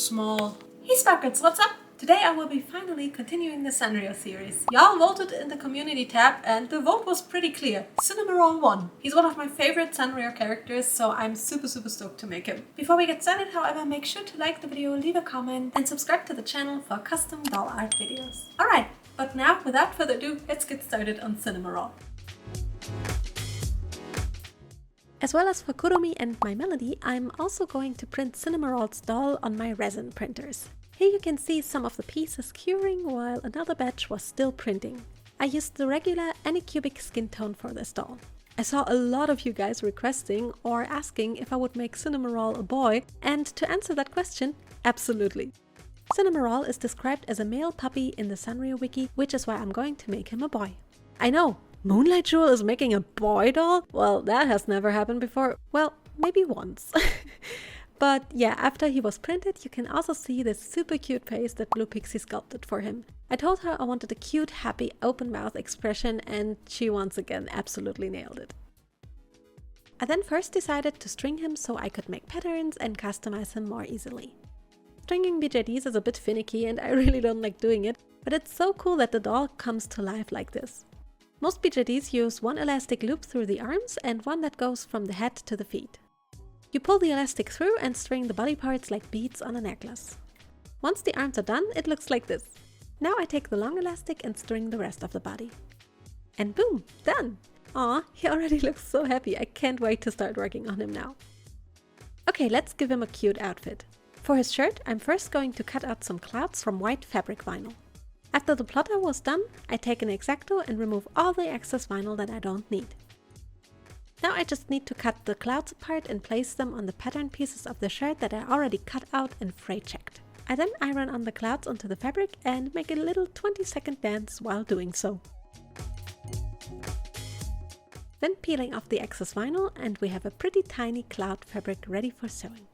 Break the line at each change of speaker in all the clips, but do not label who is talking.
small. Hey Sparkles, what's up? Today I will be finally continuing the Sanrio series. Y'all voted in the community tab and the vote was pretty clear. Cinnamoroll won. He's one of my favorite Sanrio characters, so I'm super stoked to make him. Before we get started, however, make sure to like the video, leave a comment and subscribe to the channel for custom doll art videos. Alright, but now without further ado, let's get started on Cinnamoroll. As well as for Kuromi and My Melody, I'm also going to print Cinnamoroll's doll on my resin printers. Here you can see some of the pieces curing while another batch was still printing. I used the regular Anycubic skin tone for this doll. I saw a lot of you guys requesting or asking if I would make Cinnamoroll a boy, and to answer that question, absolutely. Cinnamoroll is described as a male puppy in the Sanrio wiki, which is why I'm going to make him a boy. I know! Moonlight Jewel is making a boy doll? Well, that has never happened before. Well, maybe once. But yeah, after he was printed, you can also see this super cute face that Blue Pixie sculpted for him. I told her I wanted a cute, happy, open mouth expression, and she once again absolutely nailed it. I then first decided to string him so I could make patterns and customize him more easily. Stringing BJDs is a bit finicky and I really don't like doing it, but it's so cool that the doll comes to life like this. Most BJDs use one elastic loop through the arms and one that goes from the head to the feet. You pull the elastic through and string the body parts like beads on a necklace. Once the arms are done, it looks like this. Now I take the long elastic and string the rest of the body. And boom, done! Aw, he already looks so happy, I can't wait to start working on him now. Okay, let's give him a cute outfit. For his shirt, I'm first going to cut out some clouds from white fabric vinyl. After the plotter was done, I take an X-Acto and remove all the excess vinyl that I don't need. Now I just need to cut the clouds apart and place them on the pattern pieces of the shirt that I already cut out and fray checked. I then iron on the clouds onto the fabric and make a little 20-second dance while doing so. Then peeling off the excess vinyl and we have a pretty tiny cloud fabric ready for sewing.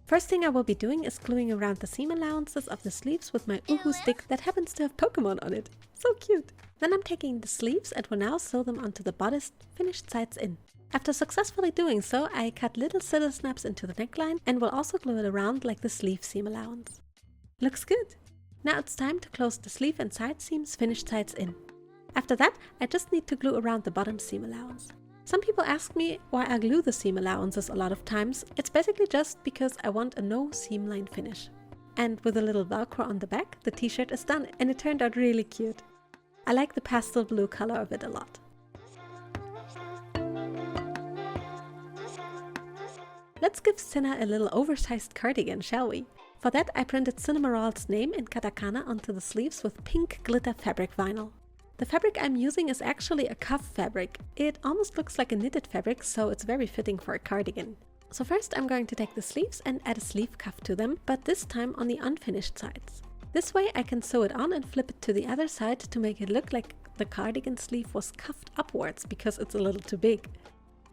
First thing I will be doing is gluing around the seam allowances of the sleeves with my Uhu stick that happens to have Pokemon on it. So cute! Then I'm taking the sleeves and will now sew them onto the bodice, finished sides in. After successfully doing so, I cut little scissor snaps into the neckline and will also glue it around like the sleeve seam allowance. Looks good! Now it's time to close the sleeve and side seams, finished sides in. After that, I just need to glue around the bottom seam allowance. Some people ask me why I glue the seam allowances a lot of times. It's basically just because I want a no seam line finish. And with a little velcro on the back, the t-shirt is done and it turned out really cute. I like the pastel blue color of it a lot. Let's give Cinna a little oversized cardigan, shall we? For that I printed Cinnamoroll's name in katakana onto the sleeves with pink glitter fabric vinyl. The fabric I'm using is actually a cuff fabric. It almost looks like a knitted fabric, so it's very fitting for a cardigan. So first I'm going to take the sleeves and add a sleeve cuff to them, but this time on the unfinished sides. This way I can sew it on and flip it to the other side to make it look like the cardigan sleeve was cuffed upwards because it's a little too big.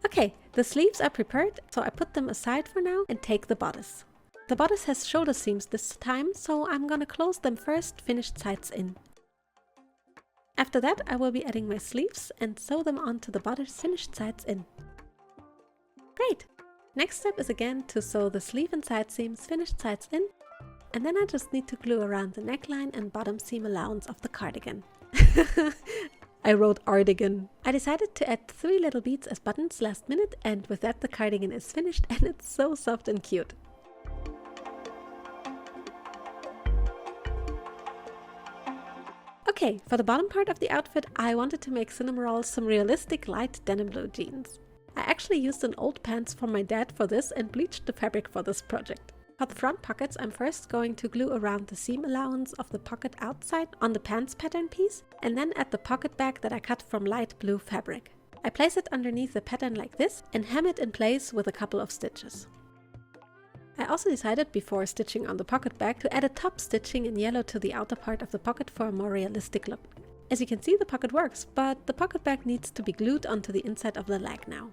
Okay, the sleeves are prepared, so I put them aside for now and take the bodice. The bodice has shoulder seams this time, so I'm gonna close them first, finished sides in. After that, I will be adding my sleeves and sew them onto the bodice, finished sides in. Great! Next step is again to sew the sleeve and side seams, finished sides in, and then I just need to glue around the neckline and bottom seam allowance of the cardigan. I wrote ardigan. I decided to add 3 little beads as buttons last minute, and with that the cardigan is finished and it's so soft and cute. Okay, for the bottom part of the outfit, I wanted to make Cinnamoroll some realistic light denim blue jeans. I actually used an old pants from my dad for this and bleached the fabric for this project. For the front pockets, I'm first going to glue around the seam allowance of the pocket outside on the pants pattern piece, and then add the pocket bag that I cut from light blue fabric. I place it underneath the pattern like this and hem it in place with a couple of stitches. I also decided before stitching on the pocket bag to add a top stitching in yellow to the outer part of the pocket for a more realistic look. As you can see, the pocket works, but the pocket bag needs to be glued onto the inside of the leg now.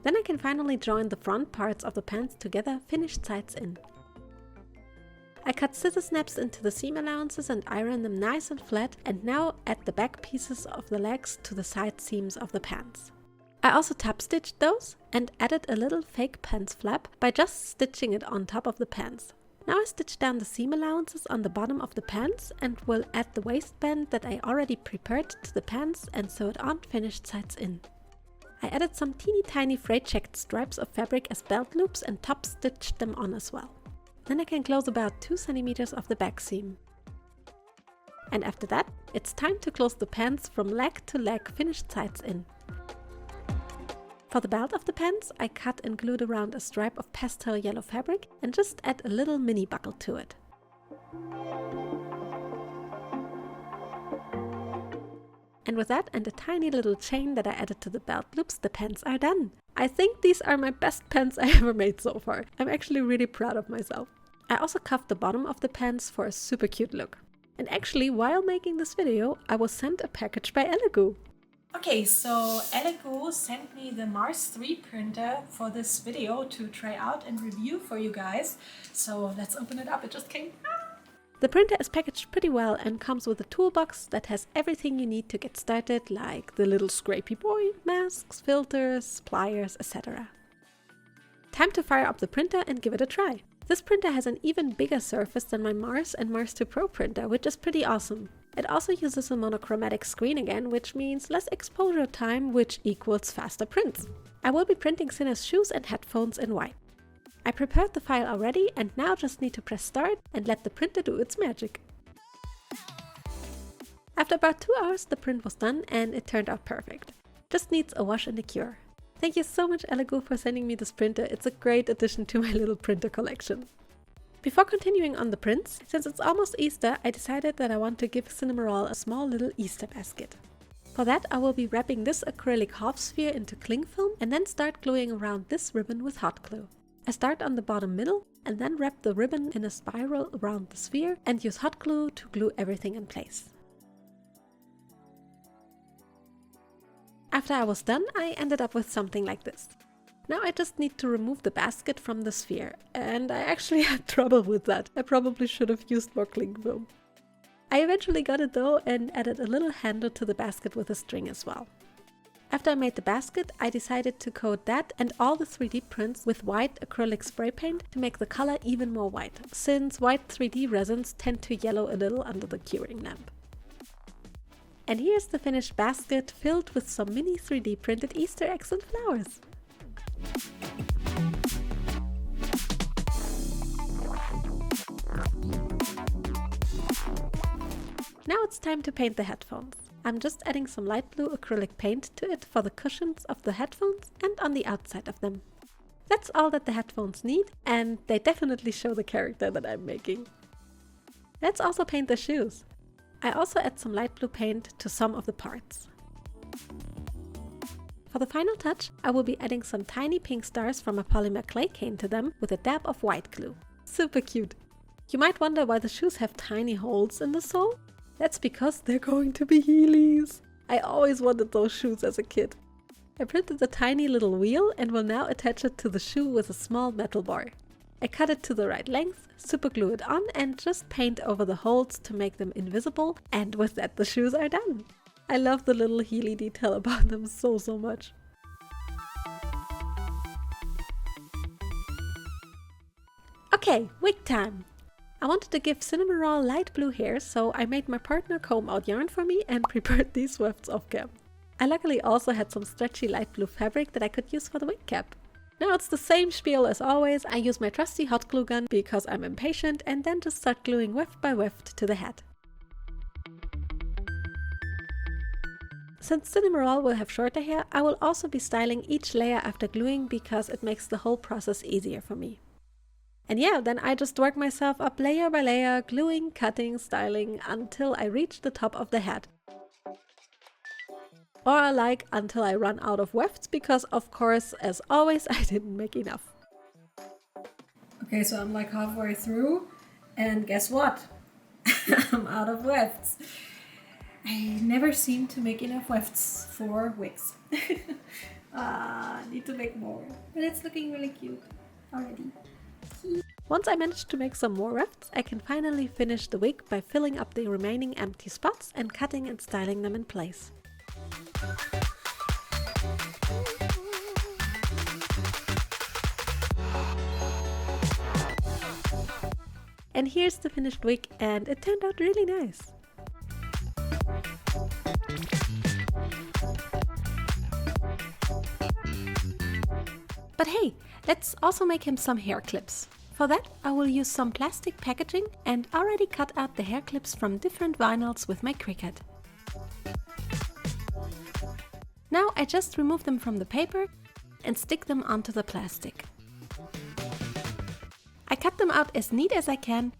Then I can finally join the front parts of the pants together, finished sides in. I cut scissor snaps into the seam allowances and iron them nice and flat, and now add the back pieces of the legs to the side seams of the pants. I also top stitched those and added a little fake pants flap by just stitching it on top of the pants. Now I stitch down the seam allowances on the bottom of the pants and will add the waistband that I already prepared to the pants and sew it on finished sides in. I added some teeny tiny frayed checked stripes of fabric as belt loops and top stitched them on as well. Then I can close about 2 cm of the back seam. And after that, it's time to close the pants from leg to leg finished sides in. For the belt of the pants, I cut and glued around a stripe of pastel yellow fabric and just add a little mini buckle to it. And with that and a tiny little chain that I added to the belt loops, the pants are done. I think these are my best pants I ever made so far. I'm actually really proud of myself. I also cuffed the bottom of the pants for a super cute look. And actually, while making this video, I was sent a package by Elegoo. Okay, so Elegoo sent me the Mars 3 printer for this video to try out and review for you guys. So let's open it up, it just came. The printer is packaged pretty well and comes with a toolbox that has everything you need to get started, like the little scrapey boy, masks, filters, pliers, etc. Time to fire up the printer and give it a try. This printer has an even bigger surface than my Mars and Mars 2 Pro printer, which is pretty awesome. It also uses a monochromatic screen again, which means less exposure time, which equals faster prints. I will be printing Cinna's shoes and headphones in white. I prepared the file already and now just need to press start and let the printer do its magic. After about 2 hours the print was done and it turned out perfect. Just needs a wash and a cure. Thank you so much Elegoo for sending me this printer, it's a great addition to my little printer collection. Before continuing on the prints, since it's almost Easter, I decided that I want to give Cinnamoroll a small little Easter basket. For that I will be wrapping this acrylic half sphere into cling film and then start gluing around this ribbon with hot glue. I start on the bottom middle and then wrap the ribbon in a spiral around the sphere and use hot glue to glue everything in place. After I was done, I ended up with something like this. Now I just need to remove the basket from the sphere, and I actually had trouble with that. I probably should have used more cling film. I eventually got it though and added a little handle to the basket with a string as well. After I made the basket, I decided to coat that and all the 3D prints with white acrylic spray paint to make the color even more white, since white 3D resins tend to yellow a little under the curing lamp. And here's the finished basket filled with some mini 3D printed Easter eggs and flowers. Now it's time to paint the headphones. I'm just adding some light blue acrylic paint to it for the cushions of the headphones and on the outside of them. That's all that the headphones need, and they definitely show the character that I'm making. Let's also paint the shoes. I also add some light blue paint to some of the parts. For the final touch, I will be adding some tiny pink stars from a polymer clay cane to them with a dab of white glue. Super cute! You might wonder why the shoes have tiny holes in the sole. That's because they're going to be Heelys. I always wanted those shoes as a kid. I printed a tiny little wheel and will now attach it to the shoe with a small metal bar. I cut it to the right length, super glue it on and just paint over the holes to make them invisible, and with that the shoes are done. I love the little Heely detail about them so much. Okay, wig time! I wanted to give Cinnamoroll light blue hair, so I made my partner comb out yarn for me and prepared these wefts off cam. I luckily also had some stretchy light blue fabric that I could use for the wig cap. Now it's the same spiel as always. I use my trusty hot glue gun because I'm impatient and then just start gluing weft by weft to the head. Since Cinnamoroll will have shorter hair, I will also be styling each layer after gluing because it makes the whole process easier for me. And yeah, then I just work myself up layer by layer, gluing, cutting, styling until I reach the top of the head. Or like until I run out of wefts because of course, as always, I didn't make enough. Okay, so I'm like halfway through and guess what? I'm out of wefts. I never seem to make enough wefts for wigs. Need to make more. But it's looking really cute already. Once I managed to make some more wefts, I can finally finish the wig by filling up the remaining empty spots and cutting and styling them in place. And here's the finished wig, and it turned out really nice. But hey, let's also make him some hair clips. For that, I will use some plastic packaging and already cut out the hair clips from different vinyls with my Cricut. Now I just remove them from the paper and stick them onto the plastic. I cut them out as neat as I can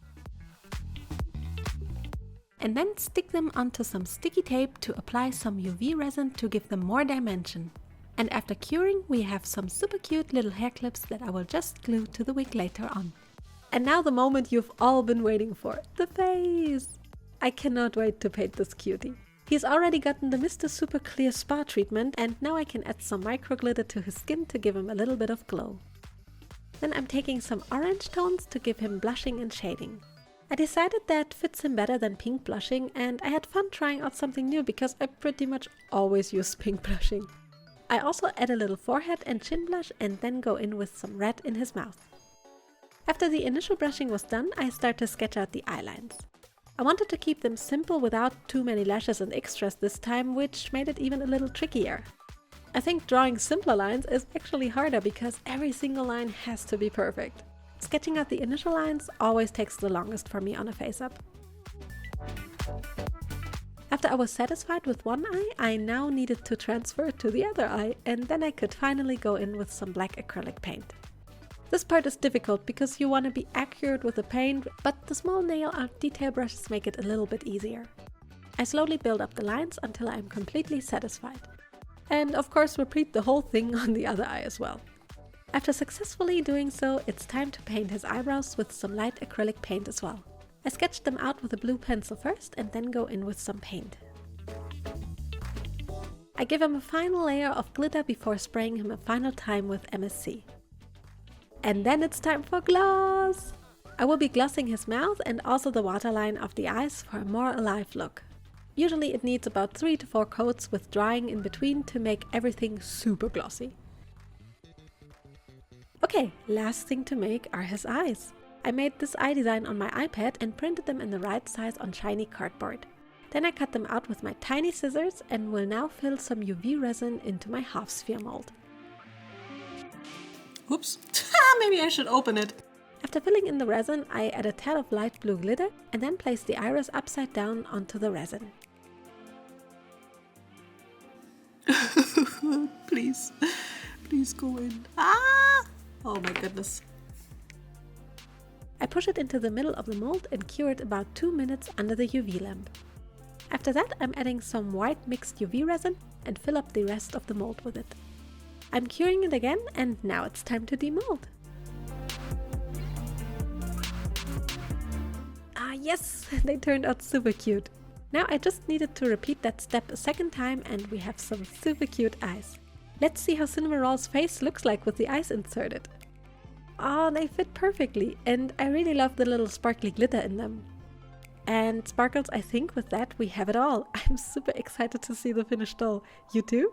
and then stick them onto some sticky tape to apply some UV resin to give them more dimension. And after curing, we have some super cute little hair clips that I will just glue to the wig later on. And now the moment you've all been waiting for, the face! I cannot wait to paint this cutie. He's already gotten the Mr. Super Clear Spa treatment, and now I can add some micro glitter to his skin to give him a little bit of glow. Then I'm taking some orange tones to give him blushing and shading. I decided that fits him better than pink blushing, and I had fun trying out something new because I pretty much always use pink blushing. I also add a little forehead and chin blush and then go in with some red in his mouth. After the initial brushing was done, I start to sketch out the eye lines. I wanted to keep them simple without too many lashes and extras this time, which made it even a little trickier. I think drawing simpler lines is actually harder because every single line has to be perfect. Sketching out the initial lines always takes the longest for me on a face-up. After I was satisfied with one eye, I now needed to transfer to the other eye, and then I could finally go in with some black acrylic paint. This part is difficult because you want to be accurate with the paint, but the small nail art detail brushes make it a little bit easier. I slowly build up the lines until I am completely satisfied. And of course repeat the whole thing on the other eye as well. After successfully doing so, it's time to paint his eyebrows with some light acrylic paint as well. I sketched them out with a blue pencil first and then go in with some paint. I give him a final layer of glitter before spraying him a final time with MSC. And then it's time for gloss! I will be glossing his mouth and also the waterline of the eyes for a more alive look. Usually it needs about 3 to 4 coats with drying in between to make everything super glossy. Okay, last thing to make are his eyes. I made this eye design on my iPad and printed them in the right size on shiny cardboard. Then I cut them out with my tiny scissors and will now fill some UV resin into my half sphere mold.
Oops, maybe I should open it.
After filling in the resin, I add a tad of light blue glitter and then place the iris upside down onto the resin.
Please go in. Ah! Oh my goodness.
I push it into the middle of the mold and cure it about 2 minutes under the UV lamp. After that, I'm adding some white mixed UV resin and fill up the rest of the mold with it. I'm curing it again, and now it's time to demold. Ah yes, they turned out super cute. Now I just needed to repeat that step a second time and we have some super cute eyes. Let's see how Cinnamoroll's face looks like with the eyes inserted. Oh, they fit perfectly, and I really love the little sparkly glitter in them. And sparkles, I think with that we have it all. I'm super excited to see the finished doll. You too?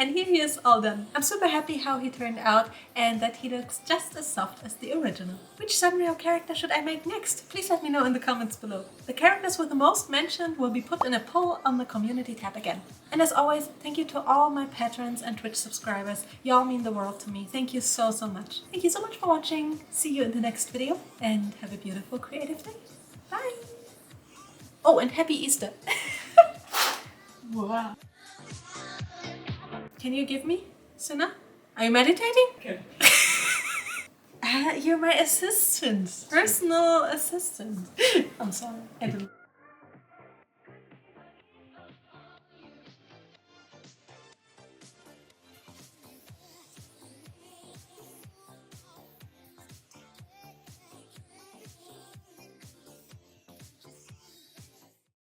And here he is all done. I'm super happy how he turned out and that he looks just as soft as the original. Which Sanrio character should I make next? Please let me know in the comments below. The characters with the most mentioned will be put in a poll on the community tab again. And as always, thank you to all my patrons and Twitch subscribers. Y'all mean the world to me. Thank you so much. Thank you so much for watching. See you in the next video and have a beautiful creative day. Bye! Oh, and happy Easter! Wow. Can you give me, Sina? Are you meditating? Okay. You're my assistant. Personal assistant. I'm sorry. I didn't.